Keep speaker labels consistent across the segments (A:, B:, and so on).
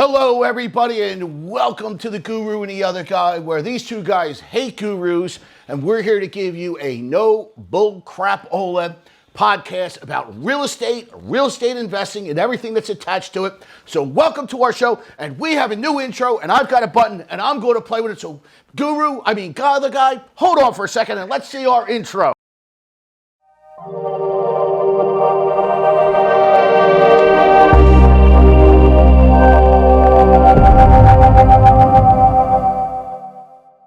A: Hello, everybody, and welcome to the Guru and the Other Guy, where these two guys hate gurus, and we're here to give you a no bull crap-ola podcast about real estate investing, and everything that's attached to it. So welcome to our show, and we have a new intro, and I've got a button, and I'm going to play with it. So Other Guy, hold on for a second, and let's see our intro.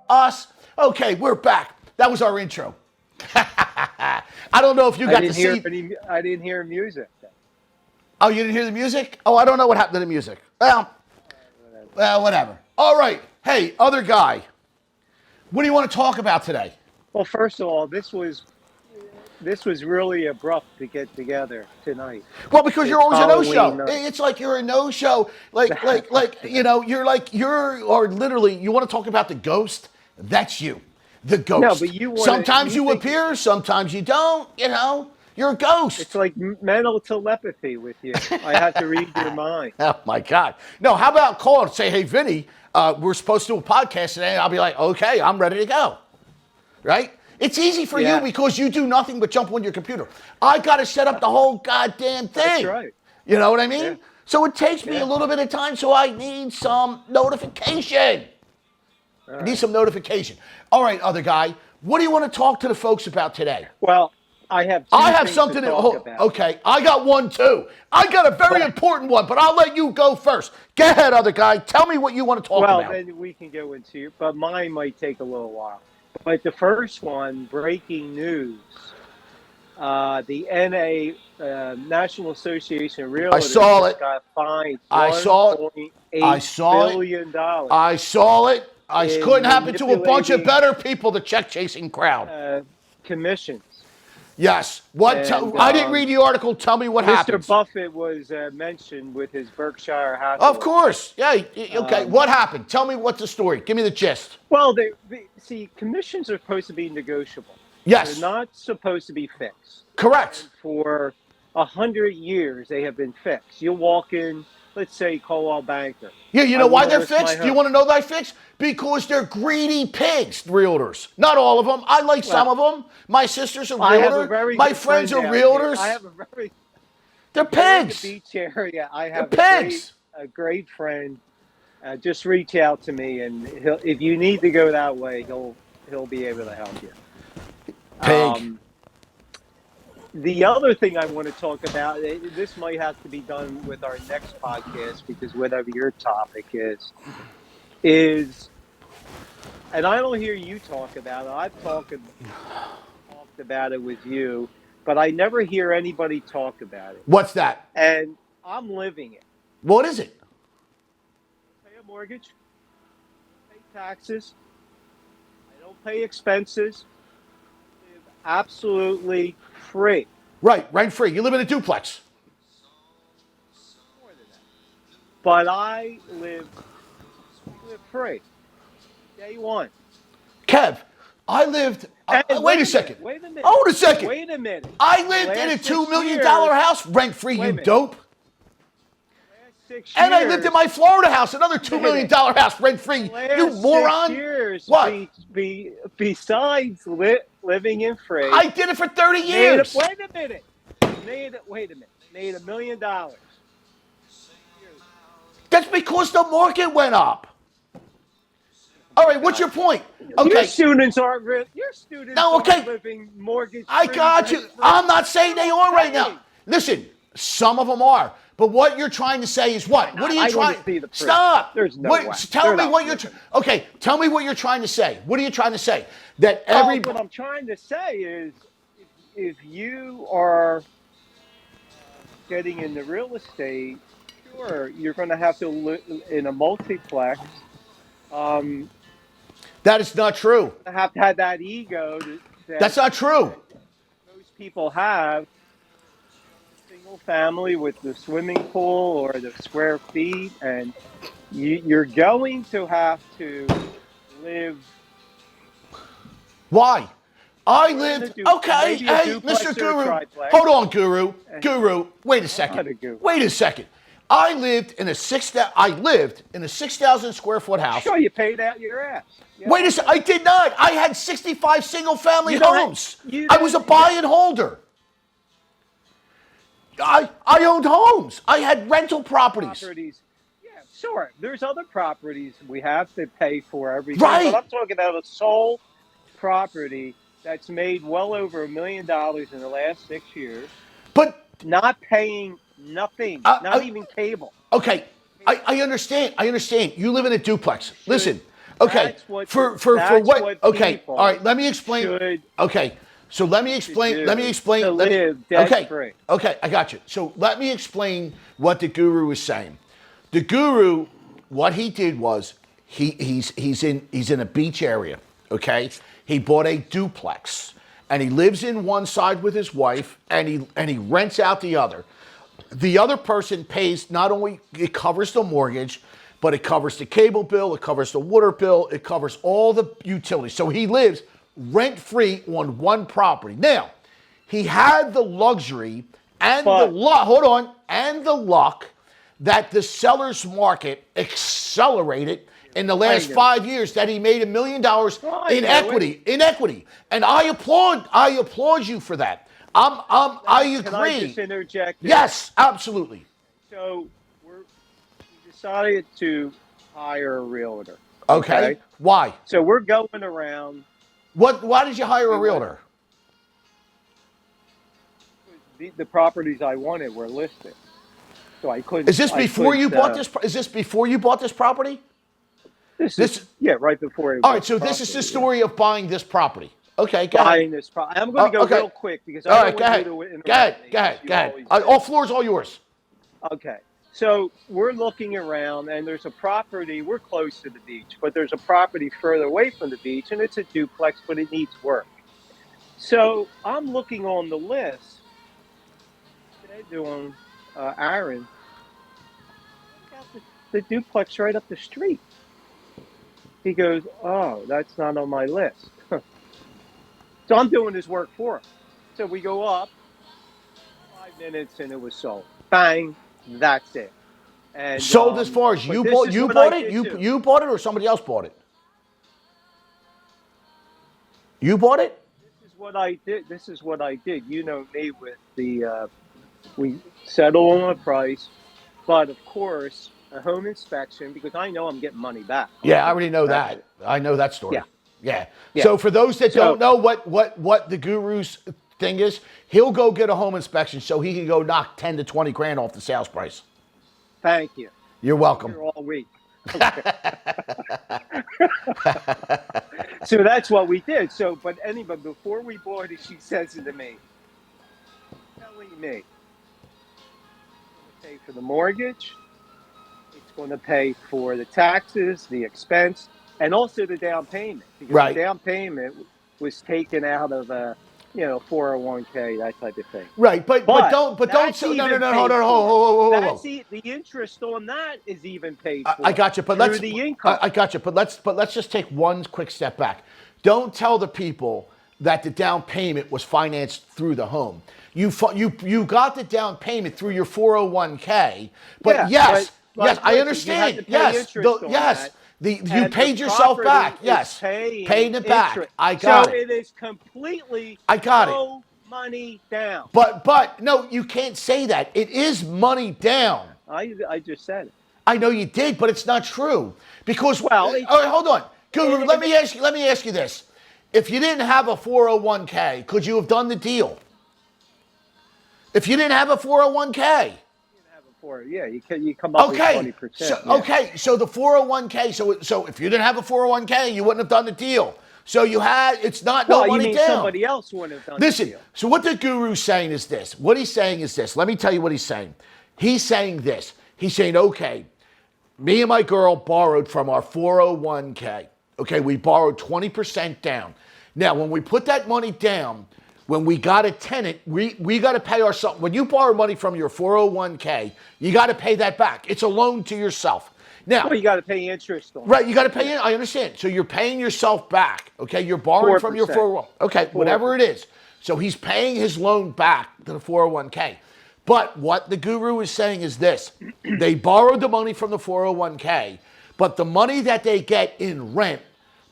A: Us. Okay, we're back. That was our intro. I don't know if you got to see.
B: I didn't hear music.
A: Oh, you didn't hear the music? Oh, I don't know what happened to the music. Well, whatever. All right. Hey, other guy. What do you want to talk about today?
B: Well, first of all, this was really abrupt to get together tonight.
A: Well, because you're always a no-show. It's like you're a no-show. Like or literally, you want to talk about the ghost? That's you. The ghost. No, but sometimes you appear, sometimes you don't, You're a ghost.
B: It's like mental telepathy with you. I have to read your mind.
A: Oh, my God. No, how about call and say, hey, Vinny, we're supposed to do a podcast today, and I'll be like, okay, I'm ready to go. Right? It's easy for you because you do nothing but jump on your computer. I got to set up the whole goddamn thing.
B: That's right.
A: You know what I mean?
B: Yeah.
A: So it takes me a little bit of time, so I need some notification. I need some notification. All right, other guy, what do you want to talk to the folks about today?
B: Well, I have something
A: to talk about. Okay, I got one too. I got a very important one, but I'll let you go first. Go ahead, other guy. Tell me what you want to talk about.
B: Well, then we can go into it, but mine might take a little while. But the first one, breaking news. The NA, National Association of Realtors,
A: I saw it.
B: Got fined
A: $1.8 billion. I saw it. It couldn't happen to a bunch of better people, the check-chasing crowd.
B: Commissions.
A: Yes. I didn't read the article. Tell me what happened.
B: Mr. Buffett was mentioned with his Berkshire Hathaway.
A: Of course. Yeah. Okay. What happened? Tell me what's the story. Give me the gist.
B: Well, see, commissions are supposed to be negotiable.
A: Yes.
B: They're not supposed to be fixed.
A: Correct.
B: And for 100 years, they have been fixed. You'll walk in, let's say, Coldwell Banker.
A: Yeah, you know why they're fixed? Do you want to know they're fixed? Because they're greedy pigs, realtors. Not all of them. I like some of them. My sister's a realtor. My friends are realtors.
B: I have
A: They're pigs.
B: The beach area. I have a great friend. Just reach out to me, and if you need to go that way, he'll be able to help you.
A: Pig.
B: The other thing I want to talk about, this might have to be done with our next podcast because whatever your topic is, and I don't hear you talk about it. I've talked about it with you, but I never hear anybody talk about it.
A: What's that?
B: And I'm living it.
A: What is it?
B: I pay a mortgage, I pay taxes, I don't pay expenses, I live absolutely free.
A: Right, rent free. You live in a duplex.
B: More than that. But I live free. Day one.
A: Kev, I lived. Wait a second.
B: Wait a minute.
A: Hold a second.
B: Wait a minute.
A: I lived in a $2 million house rent free, you dope.
B: 6 years,
A: and I lived in my Florida house, another $2 million house rent free. You moron.
B: 6 years,
A: what?
B: Besides living in free.
A: I did it for 30 years.
B: Wait a minute. Made $1 million.
A: That's because the market went up. All right, what's your point? Okay.
B: Your students aren't living mortgage.
A: I got you. I'm not saying they are right now. Listen, some of them are. But what you're trying to say is what? What are you trying? Stop.
B: There's no way.
A: Tell me what you're. Okay, tell me what you're trying to say. What are you trying to say? That
B: what I'm trying to say is, if you are getting into real estate, sure, you're going to have to live in a multiplex.
A: That is not true.
B: You have to have that ego.
A: That's not true.
B: Most people have single family with the swimming pool or the square feet, and you're going to have to live.
A: Why? I lived. Okay, hey, Mr. Guru. Hold on, Guru. Wait a second. Wait a second. I lived in a 6,000 square foot house.
B: Sure, you paid out your ass. Yeah,
A: Wait a second, I did not. I had 65 single family
B: You don't have-
A: homes.
B: you
A: I was a
B: don't-
A: buy and holder. I owned homes. I had rental properties.
B: Yeah, sure. There's other properties we have to pay for everything.
A: Right.
B: But I'm talking about a sole property that's made well over $1 million in the last 6 years,
A: But
B: not paying nothing, not even cable.
A: okay, I understand. I understand. You live in a duplex. Listen, okay.
B: That's what
A: For
B: that's
A: what?
B: what
A: Okay.
B: people
A: All right. Let me explain.
B: should
A: Okay. So let me explain. Let me explain.
B: to live debt-free.
A: Okay. I got you. So let me explain what the guru is saying. The guru, what he did was he's in a beach area. Okay. He bought a duplex, and he lives in one side with his wife, and he rents out the other. The other person pays, not only it covers the mortgage, but it covers the cable bill, it covers the water bill, it covers all the utilities. So he lives rent-free on one property. Now, he had the luxury and the luck that the seller's market accelerated in the last 5 years, that he made $1 million in equity. And I applaud you for that. I agree.
B: Can I just interject?
A: Yes, absolutely.
B: So we decided to hire a realtor.
A: Okay. Why?
B: So we're going around.
A: Why did you hire a realtor?
B: The properties I wanted were listed, so I couldn't.
A: Is this before you bought this? Is this before you bought this property?
B: This is right before.
A: All right. So this is the story of buying this property. Okay, go
B: buying
A: ahead.
B: this property. I'm going to go real quick because I don't want you to interrupt me.
A: Go ahead. All floors, all yours.
B: Okay. So we're looking around, and there's a property. We're close to the beach, but there's a property further away from the beach, and it's a duplex, but it needs work. So I'm looking on the list. They're doing Aaron. The duplex right up the street. He goes, "Oh, that's not on my list." So I'm doing his work for him. So we go up, 5 minutes, and it was sold. Bang, that's it. And
A: sold as far as you bought it? You bought it or somebody else bought it? You bought it?
B: This is what I did. You know me with the, we settle on a price, but of course, a home inspection, because I know I'm getting money back.
A: Yeah, I already know that. I know that story. Yeah.
B: Yeah.
A: So for those that don't know what the guru's thing is, he'll go get a home inspection so he can go knock 10 to 20 grand off the sales price.
B: Thank you.
A: You're welcome.
B: Here all week. Okay. So that's what we did. So, but anyway, before we bought it, she says it to me, telling me, it's going to pay for the mortgage, it's going to pay for the taxes, the expense, and also the down payment. Because the down payment was taken out of a 401k, that type of thing.
A: Right, but don't hold on.
B: The interest on that is even paid for.
A: I got you, but
B: through the income.
A: I got you, but let's just take one quick step back. Don't tell the people that the down payment was financed through the home. You got the down payment through your 401k, but yes, I understand. You paid yourself back. Yes, paying it back. I got it.
B: So it is completely money down.
A: But no, you can't say that. It is money down.
B: I just said it.
A: I know you did, but it's not true. Because all right, hold on. Guru, let me ask you this. If you didn't have a 401k, could you have done the deal? If you didn't have a 401k.
B: Yeah, you come up with 20%.
A: So the 401k. So if you didn't have a 401k, you wouldn't have done the deal. So it's not no money down.
B: Somebody else wouldn't have done the deal.
A: So what the guru's saying is this. What he's saying is this. Let me tell you what he's saying. He's saying this. He's saying, okay, me and my girl borrowed from our 401k. Okay, we borrowed 20% down. Now, when we put that money down, when we got a tenant, we got to pay ourselves. When you borrow money from your 401k, you got to pay that back. It's a loan to yourself. Now,
B: you got to pay interest on it.
A: Right, you got to pay. I understand. So you're paying yourself back. Okay, you're borrowing 4%. From your 401k. Okay, 4%. Whatever it is. So he's paying his loan back to the 401k. But what the guru is saying is this. They borrowed the money from the 401k, but the money that they get in rent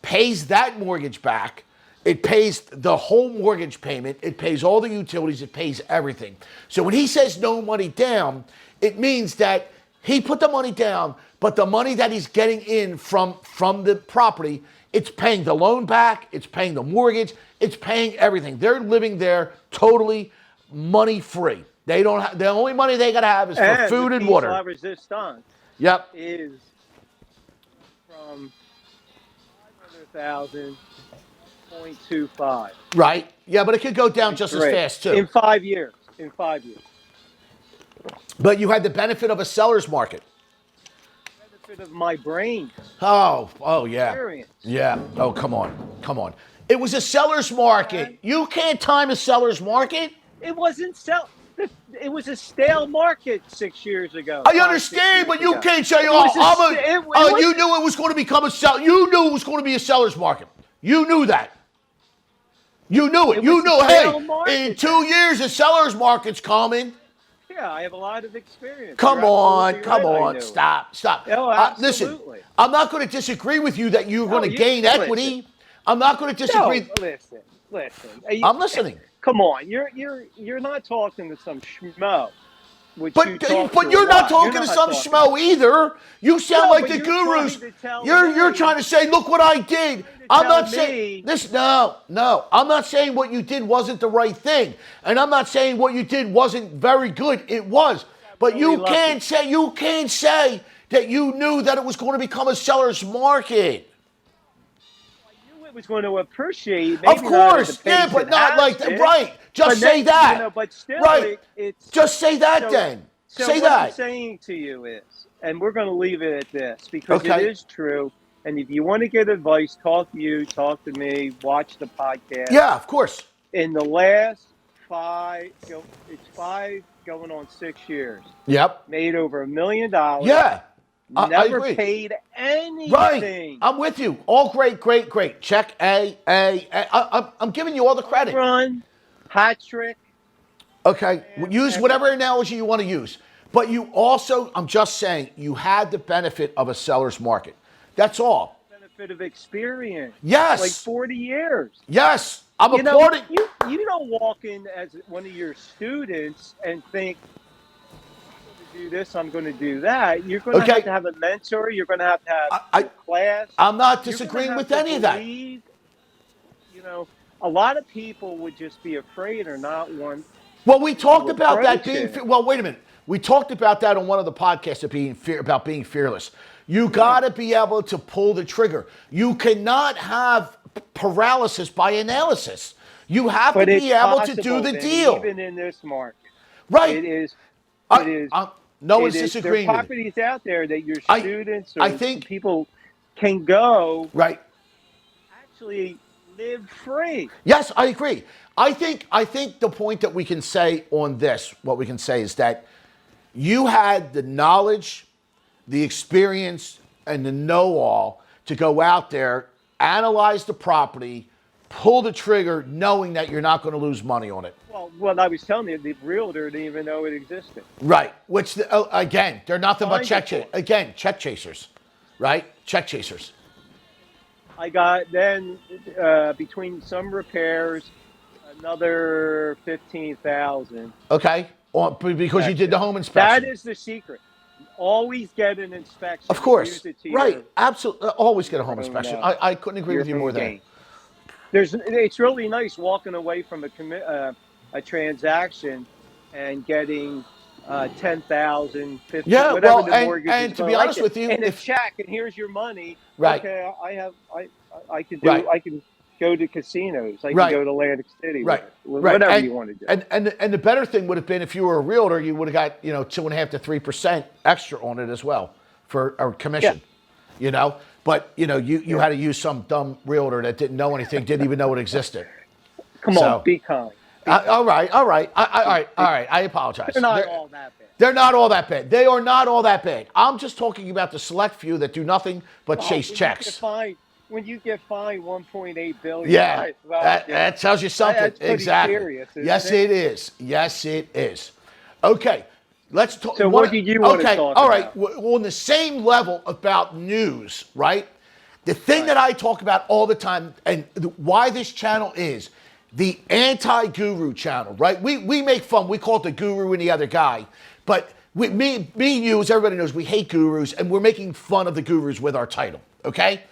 A: pays that mortgage back. It pays the whole mortgage payment. It pays all the utilities. It pays everything. So when he says no money down, it means that he put the money down, but the money that he's getting in from the property, it's paying the loan back. It's paying the mortgage. It's paying everything. They're living there totally money free. They don't have, the only money they got to have is for food and water.
B: La resistance is from 500,000 0.25.
A: Right. Yeah, but it could go down just as fast too.
B: In 5 years.
A: But you had the benefit of a seller's market.
B: Benefit of my brain.
A: Oh yeah.
B: Experience.
A: Yeah. Oh, come on. It was a seller's market. You can't time a seller's market.
B: It wasn't It was a stale market 6 years ago.
A: I understand, but you can't say, you knew it was going to become a sell. You knew it was going to be a seller's market. You knew that. You knew it. You knew, hey, in 2 years, the seller's market's coming.
B: Yeah, I have a lot of experience.
A: Come on. Stop.
B: Oh,
A: listen, I'm not going to disagree with you that you're going to gain equity. I'm not going to disagree.
B: No, listen.
A: I'm listening.
B: Come on, you're not talking to some schmo.
A: But you're not talking to some schmo either. You sound like the gurus. You're trying to say, look what I did. I'm not saying this. No. I'm not saying what you did wasn't the right thing, and I'm not saying what you did wasn't very good. It was, but you can't say that you knew that it was going to become a seller's market.
B: I knew it was going to appreciate.
A: Of course, yeah, but not like that. Right? Just say that.
B: But still,
A: right? Just say that then. Say
B: what
A: that.
B: I'm saying to you is, and we're going to leave it at this because it is true. And if you want to get advice, talk to me, watch the podcast.
A: Yeah, of course.
B: In the last 5 going on 6 years.
A: Yep.
B: Made over $1 million.
A: Yeah.
B: Never paid anything.
A: Right. I'm with you. All great. Check A. I'm giving you all the credit.
B: Run, hat trick.
A: Okay. Use whatever analogy you want to use. But you also, I'm just saying, you had the benefit of a seller's market. That's all.
B: Benefit of experience.
A: Yes.
B: Like 40 years.
A: Yes. I'm applauding.
B: You don't walk in as one of your students and think, I'm going to do this, I'm going to do that. You're going to have a mentor. You're going to have a class.
A: I'm not disagreeing with any of that.
B: You know, a lot of people would just be afraid or not want.
A: Well, we talked about that being. Well, wait a minute. We talked about that on one of the podcasts about being fearless. You got to be able to pull the trigger. You cannot have paralysis by analysis. You have to be able to do the deal.
B: Even in this market,
A: right?
B: It is.
A: No one's disagreeing.
B: There are properties out there that your students or
A: I think
B: people can go.
A: Right.
B: Actually, live free.
A: Yes, I agree. I think the point that we can say on this, what we can say is that you had the knowledge, the experience, and the know-all to go out there, analyze the property, pull the trigger, knowing that you're not going to lose money on it.
B: Well, what I was telling you, the realtor didn't even know it existed.
A: Right. Which, again, they're nothing but check chasers. Right? Check chasers.
B: I got then, between some repairs, another $15,000.
A: Okay. Because you did the home inspection.
B: That is the secret. Always get an inspection.
A: Of course. Right. Absolutely. Always get a home inspection. I couldn't agree with you more there.
B: It's really nice walking away from a transaction and getting $10,000, $15,000, whatever the mortgage is.
A: And to be honest with you,
B: and a check, and here's your money.
A: Right.
B: Okay, I can go to casinos. I can go to Atlantic City.
A: Right.
B: Whatever you want to do.
A: And the better thing would have been if you were a realtor, you would have got 2.5% to 3% extra on it as well for a commission. Yeah. But you had to use some dumb realtor that didn't know anything, didn't even know it existed.
B: Come on, be kind.
A: All right. I apologize.
B: They're not all that bad.
A: They're not all that bad. They are not all that bad. I'm just talking about the select few that do nothing but chase checks.
B: When you get fined $1.8 billion,
A: that tells you something.
B: That's pretty
A: exactly.
B: serious,
A: Yes, it is. Yes, it is. Okay, let's talk.
B: So what do you want to
A: Okay,
B: talk
A: all right.
B: about?
A: Well, on the same level about news, right? The thing
B: Right.
A: that I talk about all the time, and why this channel is the anti-guru channel, right? We make fun. We call it the guru and the other guy, but me and you, as everybody knows, we hate gurus, and we're making fun of the gurus with our title. Okay.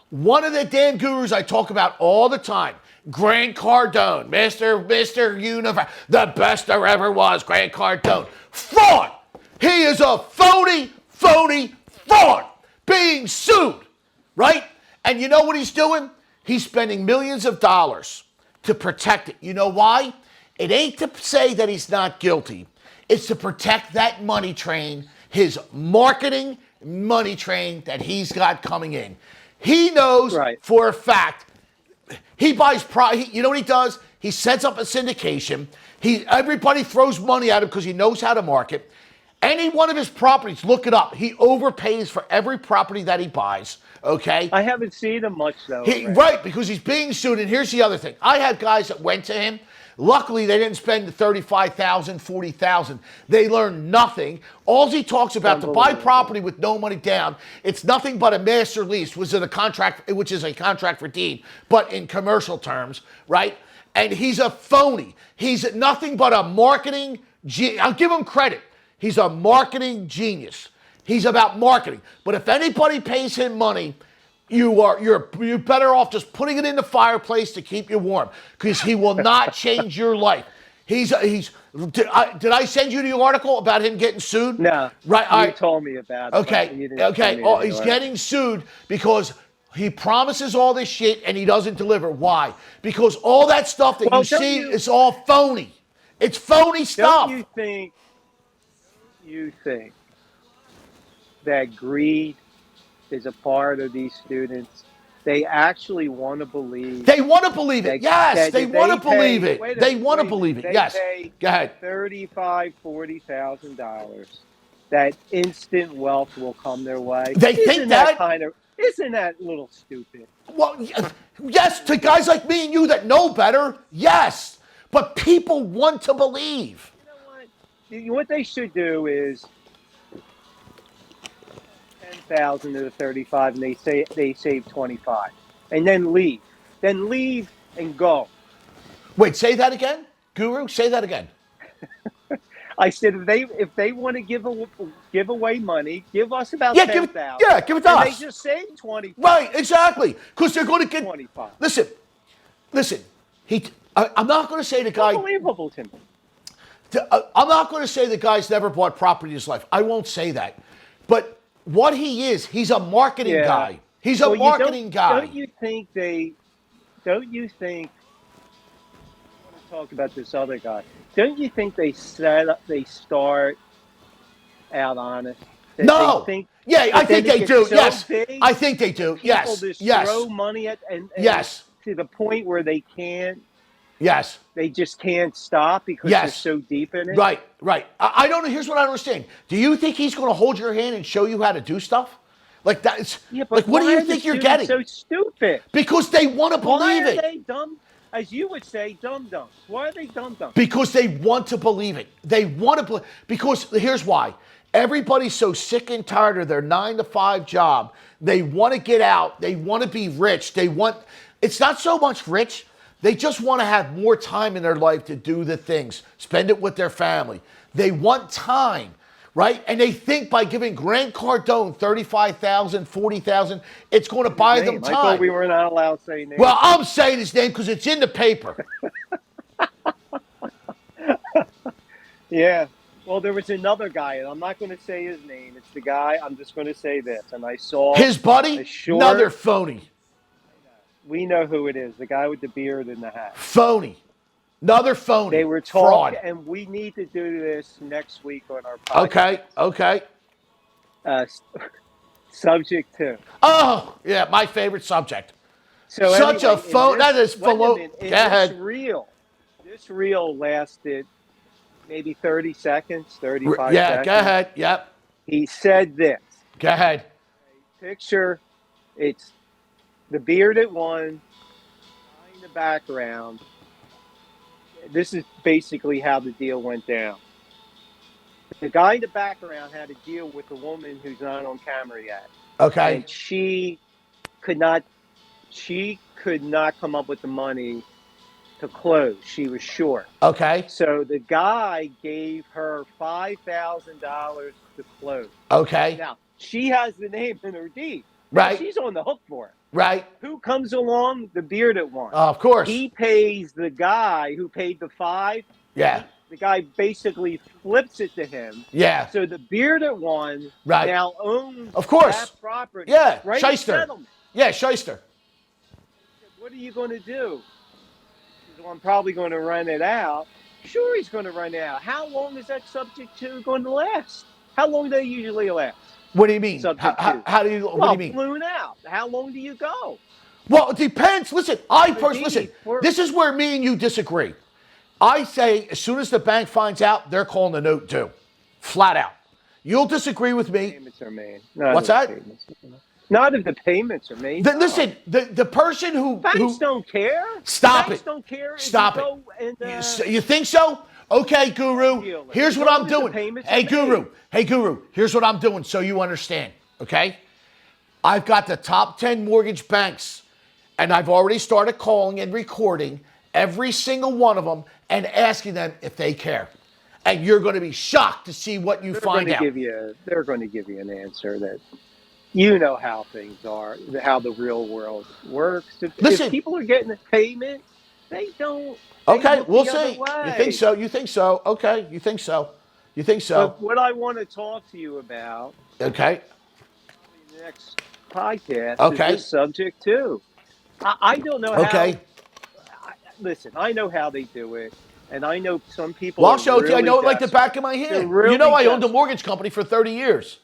A: One of the damn gurus I talk about all the time, Grant Cardone, Mr. Universe, the best there ever was, Grant Cardone. Fraud! He is a phony fraud being sued, right? And you know what he's doing? He's spending millions of dollars to protect it. You know why? It ain't to say that he's not guilty. It's to protect that money train, his marketing money train that he's got coming in. He knows
B: Right.
A: for a fact he buys you know what he does? He sets up a syndication. Everybody throws money at him because he knows how to market. Any one of his properties, look it up. He overpays for every property that he buys. Okay.
B: I haven't seen him much though.
A: Right, because he's being sued. And here's the other thing. I had guys that went to him. Luckily, they didn't spend the $35,000, $40,000. They learned nothing. All he talks about to buy property with no money down, it's nothing but a master lease, which is a contract for deed, but in commercial terms, right? And he's a phony. He's nothing but a marketing I'll give him credit. He's a marketing genius. He's about marketing. But if anybody pays him money, you're better off just putting it in the fireplace to keep you warm, because he will not change your life. Did I send you the article about him getting sued?
B: No,
A: Right.
B: You told me about it.
A: Okay. Oh, he's getting sued because he promises all this shit and he doesn't deliver. Why? Because all that stuff that you see is all phony. It's phony stuff.
B: Don't you think that greed is a part of these students? They actually want to believe.
A: They want to believe it. Yes, they want to believe it. They want to believe it. Yes. Go ahead.
B: $35,000, $40,000. That instant wealth will come their way.
A: They think that
B: isn't that a little stupid?
A: Well, yes, to guys like me and you that know better, yes. But people want to believe.
B: You know what? What they should do is 10,000 to the 35, and they save 25, and then leave. Then leave and go.
A: Wait, say that again, Guru. Say that again.
B: I said if they want to give away money, give us about 10,000.
A: Yeah, give it to us.
B: They just save 25.
A: Right, exactly, because they're going to get
B: 25.
A: Listen. I'm not going to say the guy.
B: Unbelievable to me.
A: I'm not going to say the guy's never bought property in his life. I won't say that, but what he is, he's a marketing guy. He's a marketing guy.
B: Don't you think? I want to talk about this other guy. Don't you think they start out honest?
A: No. I think they do.
B: So
A: yes.
B: Big,
A: I think they do.
B: People just throw money at and
A: yes.
B: To the point where they can't.
A: Yes.
B: They just can't stop because they're so deep in it.
A: Right. I don't know. Here's what I don't understand. Do you think he's going to hold your hand and show you how to do stuff? Like that?
B: Yeah,
A: like
B: but
A: what do you think you're getting?
B: So stupid.
A: Because they want to believe it.
B: Why are they dumb? As you would say, dumb-dumbs. Why are they dumb-dumbs?
A: Because they want to believe it. They want to believe. Because here's why. Everybody's so sick and tired of their 9-to-5 job. They want to get out. They want to be rich. It's not so much rich. They just want to have more time in their life to do the things, spend it with their family. They want time, right? And they think by giving Grant Cardone $35,000, $40,000, it's going to buy them time.
B: I thought we were not allowed to say names.
A: Well, I'm saying his name because it's in the paper.
B: Yeah. Well, there was another guy, and I'm not going to say his name. It's the guy. I'm just going to say this. And I saw
A: his buddy, another phony.
B: We know who it is. The guy with the beard and the hat.
A: Phony. Another phony.
B: They were talking, and we need to do this next week on our podcast.
A: Okay.
B: Subject 2.
A: Oh, yeah, my favorite subject.
B: So
A: such
B: anyway,
A: a phone. That is full. Go ahead.
B: This reel lasted maybe 30 seconds, 35 seconds.
A: Yeah, go ahead. Yep.
B: He said this.
A: Go ahead.
B: Picture, it's the bearded one in the background. This is basically how the deal went down. The guy in the background had to deal with the woman who's not on camera yet,
A: Okay.
B: and could not she could not come up with the money to close. She was short.
A: Okay.
B: So the guy gave her $5,000 to close.
A: Okay.
B: Now, she has the name in her deed. Now
A: Right.
B: she's on the hook for it.
A: Right.
B: Who comes along? The bearded one.
A: Of course.
B: He pays the guy who paid the five.
A: Yeah.
B: The guy basically flips it to him.
A: Yeah.
B: So the bearded one
A: Right.
B: now owns
A: Of course.
B: that property.
A: Yeah.
B: Right?
A: Shyster.
B: Settlement.
A: Yeah. Shyster.
B: What are you going to do? Well, I'm probably going to rent it out. Sure, he's going to rent it out. How long is that subject to going to last? How long do they usually last?
A: What do you mean?
B: Subject to.
A: How do you? What do you mean?
B: Balloon out. How long do you go?
A: Well, it depends. Listen, listen. This is where me and you disagree. I say as soon as the bank finds out, they're calling the note due, flat out. You'll disagree with me.
B: Payments are made.
A: What's that?
B: Not if the payments are made.
A: Listen, the person who
B: banks don't care.
A: Stop
B: banks
A: it.
B: Don't care.
A: Stop it.
B: And,
A: you think so? Okay, Guru. Here's what I'm doing. Hey, Guru. Hey, Guru. Here's what I'm doing so you understand. Okay? I've got the top 10 mortgage banks, and I've already started calling and recording every single one of them and asking them if they care. And you're going to be shocked to see what you find out.
B: They're going to give you an answer that you know how things are, how the real world works. If people are getting a payment, they don't.
A: Okay, we'll see. You think so? You think so? Okay, you think so? You think so?
B: But what I want to talk to you about,
A: okay,
B: in the next podcast, is this subject too. I don't know how. Listen, I know how they do it, and I know some people.
A: Well, I'll show it to you. I know it like the back of my hand. You know, I owned a mortgage company for 30 years.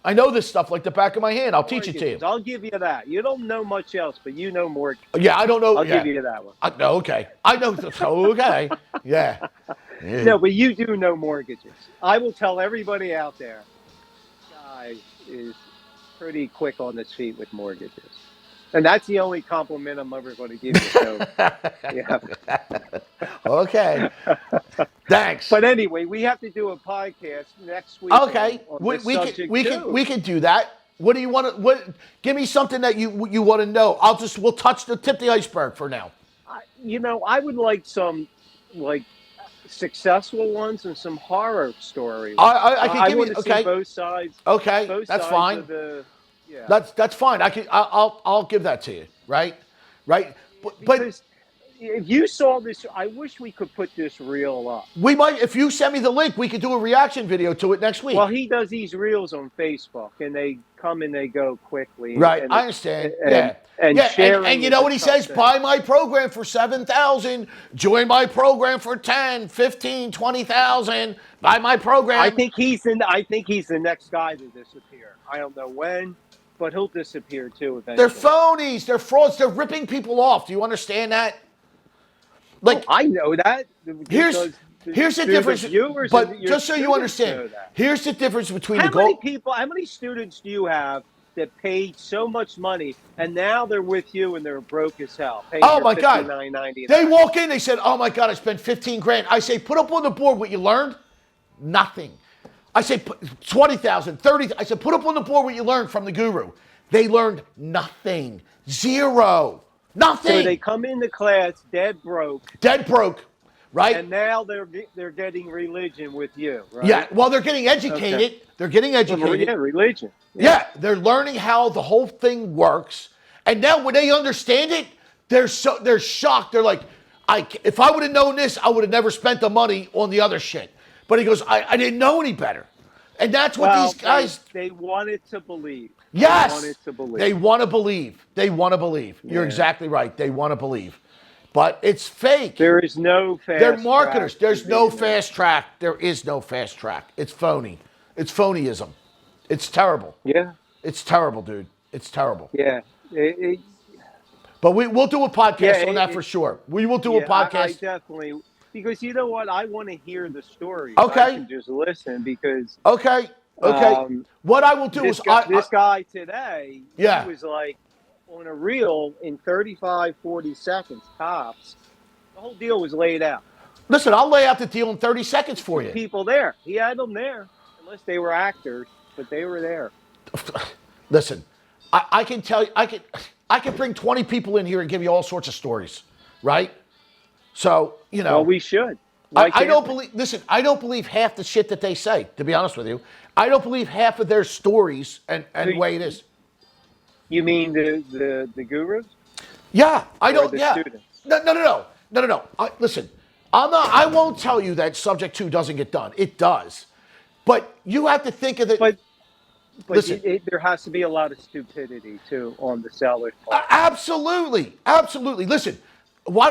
A: I know this stuff like the back of my hand. I'll teach it to you.
B: I'll give you that. You don't know much else, but you know more.
A: Yeah, I don't know.
B: I'll give you that one.
A: Okay. I know. Okay. Yeah.
B: No, but you do know mortgages. I will tell everybody out there, this guy is pretty quick on his feet with mortgages. And that's the only compliment I'm ever going to give you. So, yeah.
A: Okay. Thanks.
B: But anyway, we have to do a podcast next week.
A: Okay. We can do that. What do you want to? Give me something that you want to know. We'll touch tip the iceberg for now.
B: I would like some successful ones and some horror stories.
A: I can give
B: you. Okay. See both sides.
A: Okay. That's fine. Yeah. That's fine. I'll give that to you. Right.
B: But if you saw this, I wish we could put this reel up.
A: We might. If you send me the link, we could do a reaction video to it next week.
B: Well, he does these reels on Facebook, and they come and they go quickly.
A: Right. I understand. And you know what he says? Buy my program for $7,000. Join my program for $10,000, $15,000, $20,000. Buy my program.
B: I think he's the next guy to disappear. I don't know when, but he'll disappear too eventually.
A: They're phonies. They're frauds. They're ripping people off. Do you understand that?
B: I know that.
A: Here's the difference. But just so you understand, here's the difference between
B: how many students do you have that paid so much money and now they're with you and they're broke as hell?
A: Oh my God! They walk in, they said, "Oh my God, I spent $15,000." I say, "Put up on the board what you learned." Nothing. I say, $20,000, $30,000. I said, "Put up on the board what you learned from the guru." They learned nothing. Zero. Nothing.
B: So they come into class dead broke.
A: Dead broke, right?
B: And now they're getting religion with you, right?
A: Yeah. Well, they're getting educated. Okay. They're getting educated.
B: Yeah, religion.
A: Yeah, they're learning how the whole thing works. And now when they understand it, they're shocked. They're like, if I would have known this, I would have never spent the money on the other shit. But he goes, I didn't know any better. And that's what these guys...
B: They wanted to believe.
A: Yes.
B: They wanted to believe.
A: They want to believe. They want to believe. Yeah. You're exactly right. They want to believe. But it's fake.
B: There is no fast track.
A: They're marketers. There's no fast track. There is no fast track. It's phony. It's phonyism. It's terrible.
B: Yeah.
A: It's terrible, dude. It's terrible.
B: Yeah.
A: But we'll do a podcast on that for sure. We will do a podcast.
B: I definitely... Because you know what? I want to hear the story.
A: Okay.
B: I can just listen because...
A: Okay. What I will do is...
B: This guy today, he was like on a reel in 35, 40 seconds, tops. The whole deal was laid out.
A: Listen, I'll lay out the deal in 30 seconds for you.
B: People there. He had them there. unless they were actors, but they were there.
A: Listen, I can tell you, I can bring 20 people in here and give you all sorts of stories, right? So,
B: Well, we should. Why
A: I don't
B: can't we?
A: believe, listen, I don't believe half the shit that they say, to be honest with you. I don't believe half of their stories and
B: Who-
A: way it is.
B: You mean the gurus
A: Yeah, I
B: or
A: don't,
B: the
A: yeah.
B: students?
A: No. Listen, I won't tell you that subject 2 doesn't get done. It does. But you have to think of it.
B: But
A: Listen,
B: there has to be a lot of stupidity too on the seller's part.
A: absolutely. Listen, why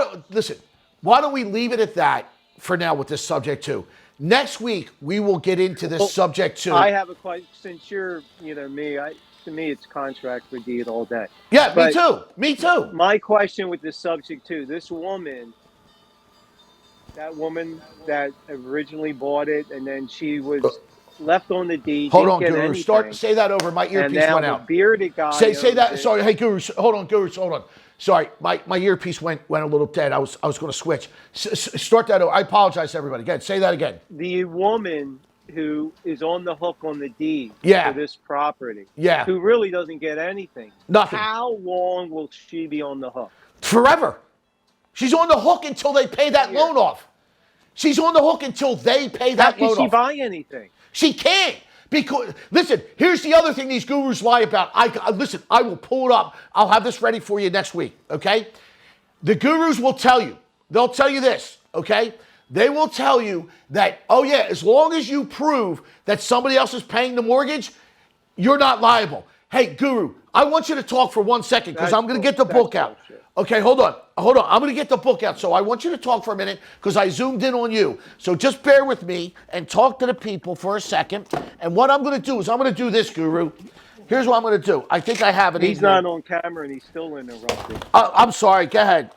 A: don't we leave it at that for now with this subject 2? Next week, we will get into this
B: Well,
A: subject 2.
B: I have a question. Since you're, me, to me, it's contract for deed all day.
A: Yeah,
B: But
A: me too.
B: my question with this subject too, this woman, that woman that originally bought it, and then she was left on the deed.
A: Hold
B: didn't
A: on,
B: get
A: Guru.
B: anything,
A: Say that over. My
B: and
A: earpiece
B: now
A: went
B: the
A: out.
B: bearded guy.
A: Say
B: owns
A: that.
B: it.
A: Sorry. Hey, Guru. Hold on, Guru. Hold on. Sorry, my earpiece went a little dead. I was going to switch. Start that over. I apologize to everybody. Again, say that again.
B: The woman who is on the hook on the deed
A: Yeah.
B: for this property,
A: Yeah.
B: who really doesn't get anything.
A: Nothing.
B: How long will she be on the hook?
A: Forever. She's on the hook until they pay that loan off. She's on the hook until they pay that loan off.
B: How can she buy anything?
A: She can't. Because, listen, here's the other thing these gurus lie about. Listen, I will pull it up. I'll have this ready for you next week, okay? The gurus will tell you. They'll tell you this, okay? They will tell you that, oh yeah, as long as you prove that somebody else is paying the mortgage, you're not liable. Hey, Guru, I want you to talk for 1 second because I'm going to get the book out.
B: Bullshit.
A: Okay, hold on. I'm going to get the book out. So I want you to talk for a minute because I zoomed in on you. So just bear with me and talk to the people for a second. And what I'm going to do is I'm going to do this, Guru. Here's what I'm going to do. I think I have it.
B: He's not on camera and he's still interrupting.
A: I'm sorry. Go ahead.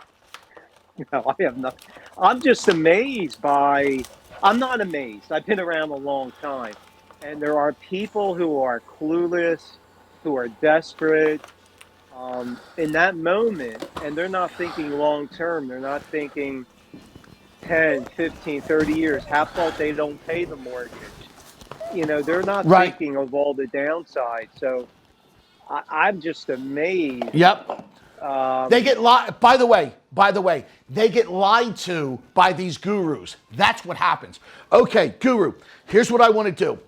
B: No, I have nothing. I'm just amazed by. I'm not amazed. I've been around a long time, and there are people who are clueless, who are desperate in that moment, and they're not thinking long term. They're not thinking 10, 15, 30 years. How about they don't pay the mortgage? They're not thinking of all the downsides. So I'm just amazed.
A: Yep. They get lied. By the way, they get lied to by these gurus. That's what happens. Okay, Guru, here's what I want to do.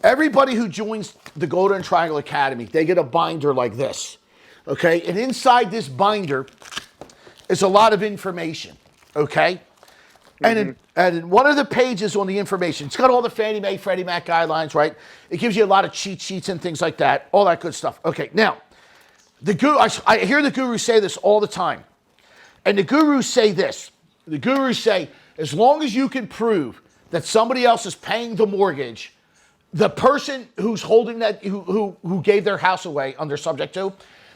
A: Everybody who joins the Golden Triangle Academy, they get a binder like this. Okay, and inside this binder is a lot of information. Okay, and in one of the pages on the information, it's got all the Fannie Mae, Freddie Mac guidelines, right? It gives you a lot of cheat sheets and things like that, all that good stuff. Okay, now. I hear the gurus say this all the time. And the gurus say this. The gurus say, as long as you can prove that somebody else is paying the mortgage, the person who's holding that, who gave their house away under subject to,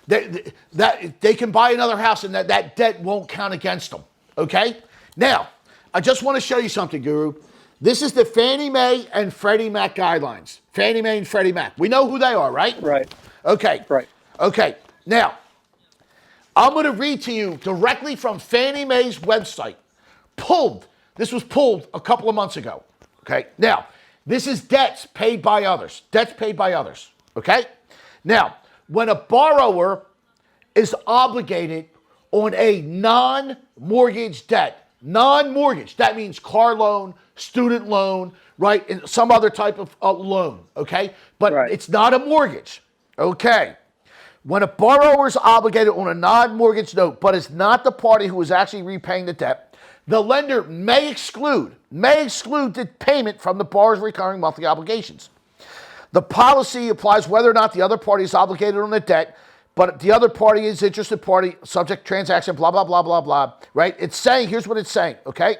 A: that they can buy another house and that debt won't count against them. Okay? Now, I just want to show you something, Guru. This is the Fannie Mae and Freddie Mac guidelines. Fannie Mae and Freddie Mac. We know who they are, right?
B: Right.
A: Okay.
B: Right.
A: Okay. Now, I'm going to read to you directly from Fannie Mae's website. This was pulled a couple of months ago. Okay. Now, this is debts paid by others. Debts paid by others. Okay. Now, when a borrower is obligated on a non-mortgage debt, non-mortgage, that means car loan, student loan, right, and some other type of loan. Okay. But It's not a mortgage. Okay. When a borrower is obligated on a non-mortgage note, but is not the party who is actually repaying the debt, the lender may exclude the payment from the borrower's recurring monthly obligations. The policy applies whether or not the other party is obligated on the debt, but the other party is interested party, subject transaction, blah, blah, blah, blah, blah, right? It's saying, here's what it's saying, okay?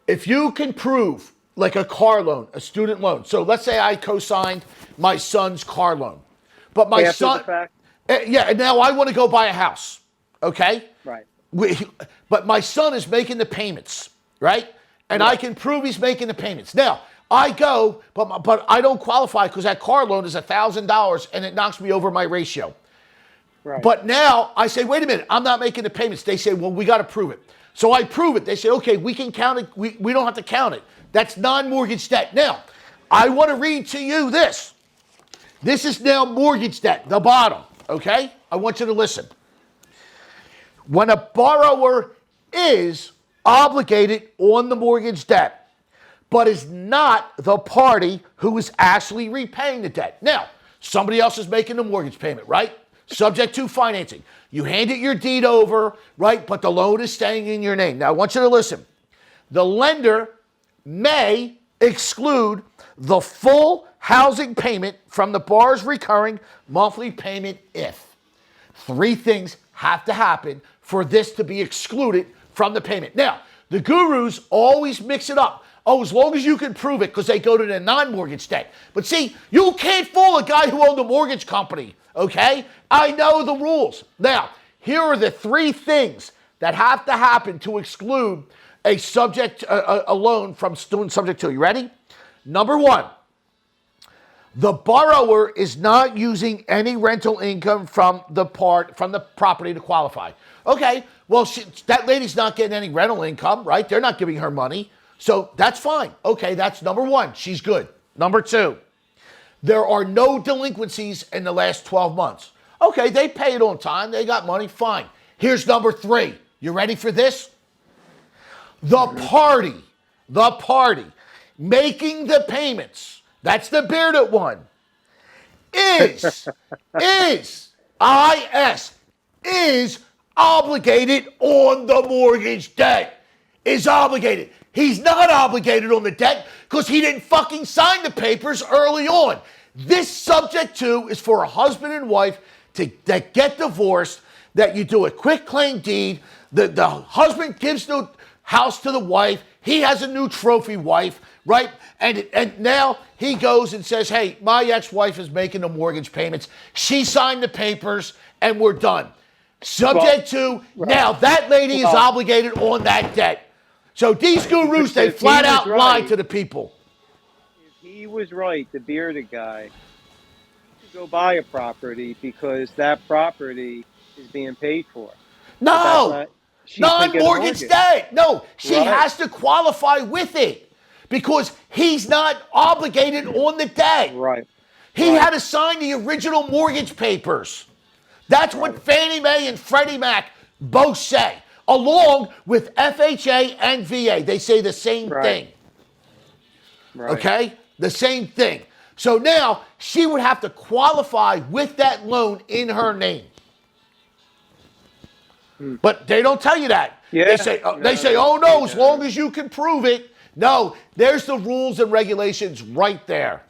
A: If you can prove, like a car loan, a student loan, so let's say I co-signed my son's car loan. But my son, and now I want to go buy a house, okay?
B: Right.
A: But my son is making the payments, right? And I can prove he's making the payments. Now, I go, but I don't qualify because that car loan is $1,000 and it knocks me over my ratio.
B: Right.
A: But now I say, wait a minute, I'm not making the payments. They say, well, we got to prove it. So I prove it. They say, okay, we can count it. We don't have to count it. That's non-mortgage debt. Now, I want to read to you this. This is now mortgage debt, the bottom, okay? I want you to listen. When a borrower is obligated on the mortgage debt, but is not the party who is actually repaying the debt. Now, somebody else is making the mortgage payment, right? Subject to financing. You handed your deed over, right? But the loan is staying in your name. Now, I want you to listen. The lender may exclude the full housing payment from the borrower's recurring monthly payment if 3 things have to happen for this to be excluded from the payment. Now, the gurus always mix it up. Oh, as long as you can prove it, because they go to the non-mortgage debt. But see, you can't fool a guy who owned a mortgage company, okay? I know the rules. Now, here are the 3 things that have to happen to exclude a loan from doing subject to. You ready? Number 1, the borrower is not using any rental income from the property to qualify. Okay, well, that lady's not getting any rental income, right? They're not giving her money. So that's fine. Okay, that's number 1. She's good. Number 2, there are no delinquencies in the last 12 months. Okay, they paid on time. They got money. Fine. Here's number 3. You ready for this? The party making the payments, that's the bearded one, is obligated on the mortgage debt. Is obligated. He's not obligated on the debt because he didn't fucking sign the papers early on. This subject to is for a husband and wife that get divorced, that you do a quick claim deed. The husband gives the house to the wife. He has a new trophy wife, right? And now he goes and says, hey, my ex-wife is making the mortgage payments. She signed the papers and we're done. Subject to, now that lady is obligated on that debt. So these gurus, they flat out lie to the people.
B: If he was right, the bearded guy, he should go buy a property because that property is being paid for.
A: No, non-mortgage debt. No, she has to qualify with it because he's not obligated on the debt.
B: Right.
A: He had to sign the original mortgage papers. That's what Fannie Mae and Freddie Mac both say, along with FHA and VA. They say the same thing. Right. Okay? The same thing. So now she would have to qualify with that loan in her name. But they don't tell you that. Yeah. They say, oh no, as long as you can prove it. No, there's the rules and regulations right there.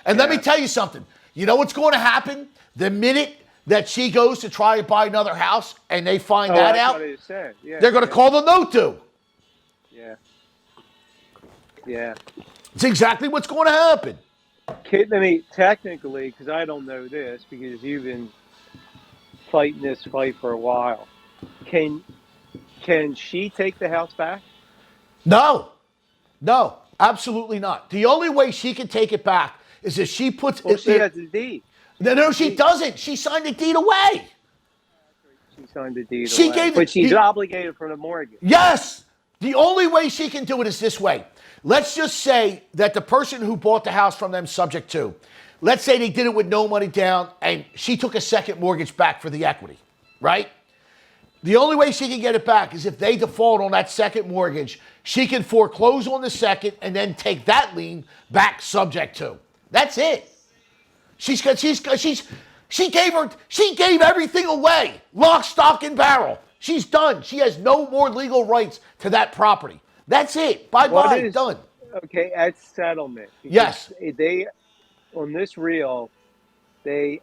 A: And let me tell you something. You know what's going to happen? The minute that she goes to try to buy another house and they find that out, they're going to call the note due.
B: Yeah. Yeah.
A: It's exactly what's going to happen.
B: Technically, because I don't know this, because you've been fighting this fight for a while, can she take the house back?
A: No, absolutely not. The only way she can take it back is if she puts
B: it. She has the deed.
A: No, she doesn't. She signed the deed away.
B: She signed the deed away. But she's obligated for the mortgage.
A: Yes. The only way she can do it is this way. Let's just say that the person who bought the house from them subject to, let's say they did it with no money down and she took a second mortgage back for the equity, right? The only way she can get it back is if they default on that second mortgage. She can foreclose on the second and then take that lien back subject to. That's it. She gave everything away, lock, stock, and barrel. She's done. She has no more legal rights to that property. That's it. Bye-bye. Done.
B: Okay, at settlement.
A: Yes.
B: They, on this reel, the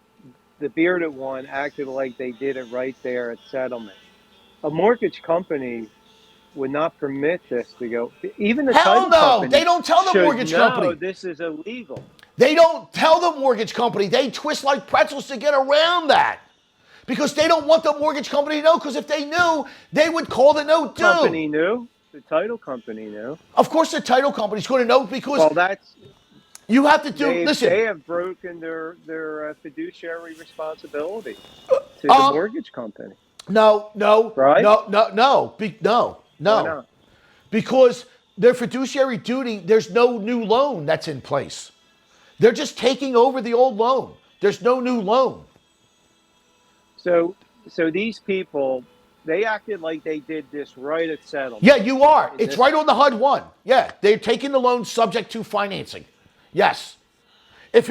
B: bearded one acted like they did it right there at settlement. A mortgage company would not permit this to go. Even the title company.
A: They don't tell the mortgage company.
B: No, this is illegal.
A: They don't tell the mortgage company. They twist like pretzels to get around that. Because they don't want the mortgage company to know. Because if they knew, they would call the note due.
B: The company knew. The title company knew.
A: Of course the title company's going to know because...
B: Well, that's...
A: You have to do... Listen.
B: They have broken their fiduciary responsibility to the mortgage company.
A: No.
B: Right?
A: No.
B: Why not?
A: Because their fiduciary duty, there's no new loan that's in place. They're just taking over the old loan. There's no new loan.
B: So these people, they acted like they did this right at settlement.
A: Yeah, you are. It's right on the HUD-1. Yeah, they're taking the loan subject to financing. Yes. If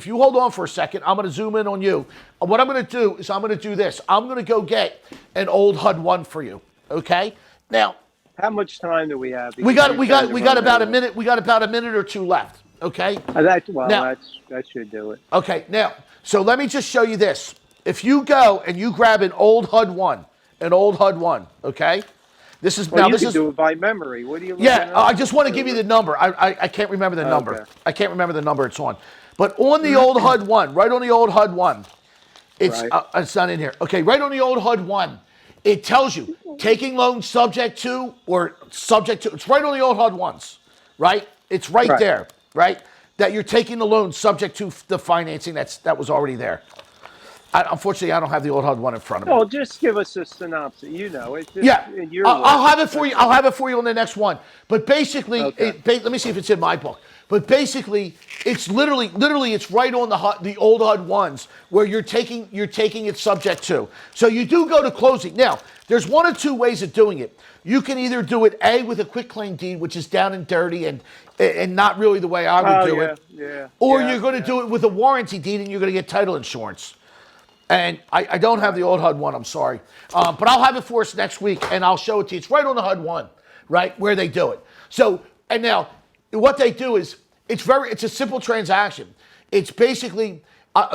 A: you hold on for a second, I'm going to zoom in on you. What I'm going to do is I'm going to do this. I'm going to go get an old HUD-1 for you. Okay. Now,
B: how much time do we have?
A: We got about a minute. We got about a minute or two left. Okay.
B: That should do it.
A: Okay. Now, so let me just show you this. If you go and you grab an old HUD-1, okay. This is
B: you can do it by memory. What do you?
A: Yeah, I just want to give you the number. I can't remember the number.
B: Okay.
A: I can't remember the number it's on. But on the old HUD-1, right on the old HUD-1, it's not in here. Okay, right on the old HUD-1, it tells you taking loans subject to or subject to. It's right on the old HUD-1s, right? It's right there, right? That you're taking the loan subject to the financing that was already there. Unfortunately, I don't have the old HUD-1 in front of me.
B: Well, just give us a synopsis. You know, it's just
A: I'll have it for you. I'll have it for you on the next one. But basically, let me see if it's in my book. But basically, it's literally, it's right on the old HUD-1s where you're taking it subject to. So you do go to closing. Now, there's one or two ways of doing it. You can either do it with a quitclaim deed, which is down and dirty and not really the way I would do it. Or you're going to do it with a warranty deed and you're going to get title insurance. And I don't have the old HUD-1, I'm sorry. But I'll have it for us next week, and I'll show it to you. It's right on the HUD-1, right, where they do it. So, and now, what they do is, it's a simple transaction. It's basically,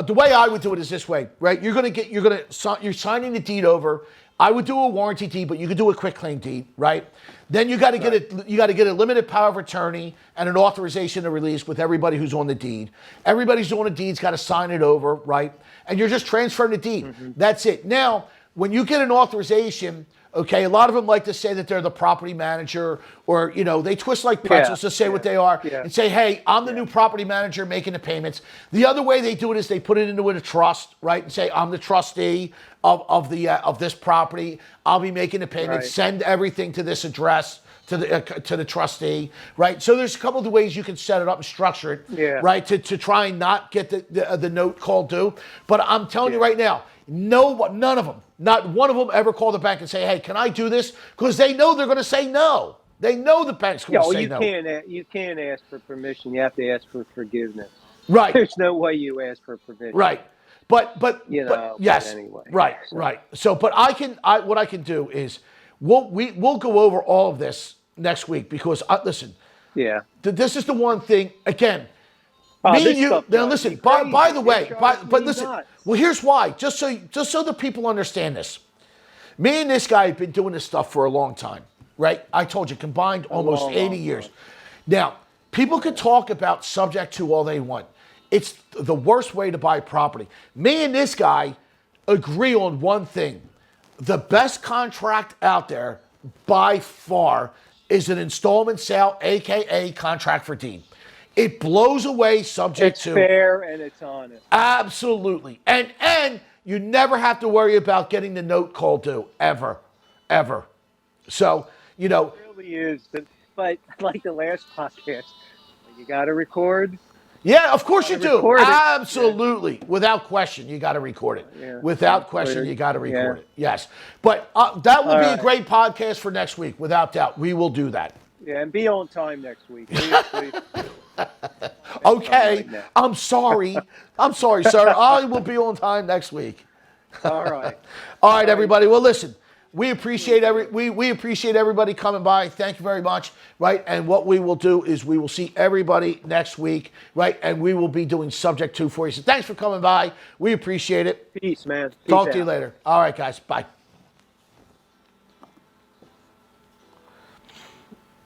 A: the way I would do it is this way, right? You're signing the deed over. I would do a warranty deed, but you could do a quitclaim deed, right? Then you got to get a limited power of attorney and an authorization to release with everybody who's on the deed. Everybody's on the deed's got to sign it over, right? And you're just transferring the deed. Mm-hmm. That's it. Now, when you get an authorization, okay, a lot of them like to say that they're the property manager, or they twist like pretzels to say what they are and say, hey, I'm the new property manager making the payments. The other way they do it is they put it into a trust, right, and say I'm the trustee of this property. I'll be making the payments. Right. Send everything to this address to the trustee, right? So there's a couple of ways you can set it up and structure it, right, to try and not get the note called due. But I'm telling you right now, none of them. Not one of them ever call the bank and say, hey, can I do this? Because they know they're going to say no. They know the bank's going to say no.
B: You can't ask for permission. You have to ask for forgiveness.
A: Right.
B: There's no way you ask for permission.
A: Right. But yes.
B: Anyway.
A: Right. So, but what I can do is we'll go over all of this next week because listen. Yeah. This is the one thing again. Me and you. Now listen. By the way, but listen. Nuts. Well, here's why. Just so the people understand this. Me and this guy have been doing this stuff for a long time, right? I told you, combined almost 80 years. Now, people can talk about subject to all they want. It's the worst way to buy property. Me and this guy agree on one thing. The best contract out there, by far, is an installment sale, a.k.a. contract for deed. It blows away subject to.
B: It's fair and it's honest.
A: Absolutely. And you never have to worry about getting the note called due, ever. So,
B: It really is. But like the last podcast, you got to record.
A: Yeah, of course you do. Absolutely. Yeah. Without question, you got to record it. Yeah. Without question, you got to record it. Yes. But that will be a great podcast for next week, without doubt. We will do that.
B: Yeah, and be on time next week. Please.
A: Okay. Right, I'm sorry, sir. I will be on time next week.
B: All right.
A: All right, everybody. Well, listen. We appreciate we appreciate everybody coming by. Thank you very much. Right, and what we will do is we will see everybody next week. Right, and we will be doing subject to for you. So thanks for coming by. We appreciate it.
B: Peace, man.
A: Talk to you later. All right, guys. Bye.